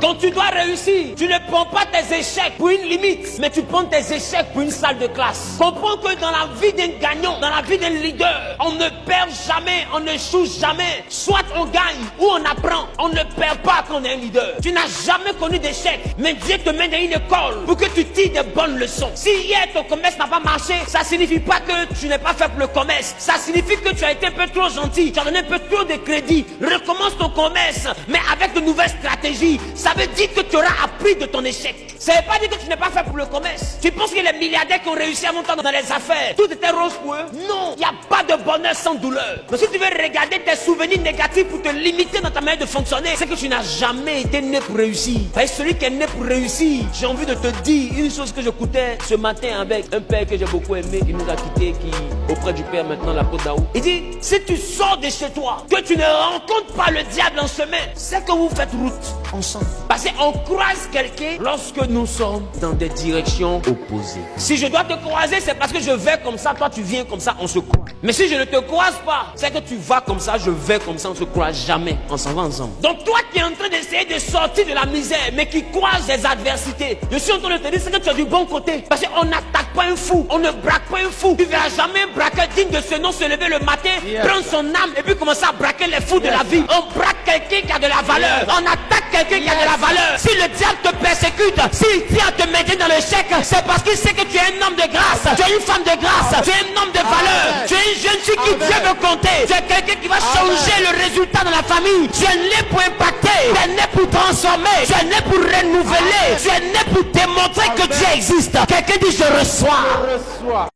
Donc tu dois réussir. Tu ne prends pas tes échecs pour une limite, mais tu prends tes échecs pour une salle de classe. Comprends que dans la vie d'un gagnant, dans la vie d'un leader, on ne perd jamais, on ne choue jamais. Soit on gagne ou on apprend. On ne perd pas quand on est un leader. Tu n'as jamais connu d'échec, mais Dieu te mène dans une école pour que tu tires de bonnes leçons. Si hier ton commerce n'a pas marché, ça signifie pas que tu n'es pas fait pour le commerce. Ça signifie que tu as été un peu trop gentil, tu as donné un peu trop de crédit. Recommence ton commerce, mais avec de nouvelles stratégies. Ça veut dire que tu auras appris de ton échec. Ça ne veut pas dire que tu n'es pas fait pour le commerce. Tu penses que les milliardaires qui ont réussi à monter dans les affaires, tout était rose pour eux? Non, il n'y a pas de bonheur sans douleur. Mais si tu veux regarder tes souvenirs négatifs pour te limiter dans ta manière de fonctionner, c'est que tu n'as jamais été né pour réussir. Parce que celui qui est né pour réussir, j'ai envie de te dire une chose que j'écoutais ce matin avec un père que j'ai beaucoup aimé, qui nous a quittés, qui auprès du père maintenant, l'apôtre Daou. Il dit, si tu sors de chez toi, que tu ne rencontres pas le diable en chemin, c'est que vous faites route ensemble. Parce qu'on croise quelqu'un lorsque nous sommes dans des directions opposées. Si je dois te croiser, c'est parce que je vais comme ça, toi tu viens comme ça, on se croise. Mais si je ne te croise pas, c'est que tu vas comme ça, je vais comme ça, on se croise jamais. On s'en va ensemble. Donc toi qui es en train d'essayer de sortir de la misère, mais qui croise des adversités, je suis en train de te dire, c'est que tu as du bon côté. Parce qu'on n'attaque pas un fou, on ne braque pas un fou. Tu ne verras jamais un braqueur digne de ce nom se lever le matin, prendre son âme et puis commencer à braquer les fous de la vie. On braque quelqu'un qui a de la valeur. On attaque quelqu'un qui a de la valeur. Si le diable te persécute, s'il tient à te maintenir dans l'échec, c'est parce qu'il sait que tu es un homme de grâce, tu es une femme de grâce, tu es un homme de valeur, tu es une jeune fille qui Dieu veut compter, tu es quelqu'un qui va changer le résultat dans la famille, tu es né pour impacter, tu es né pour transformer, tu es né pour renouveler, tu es né pour démontrer que Dieu existe. Quelqu'un dit je reçois.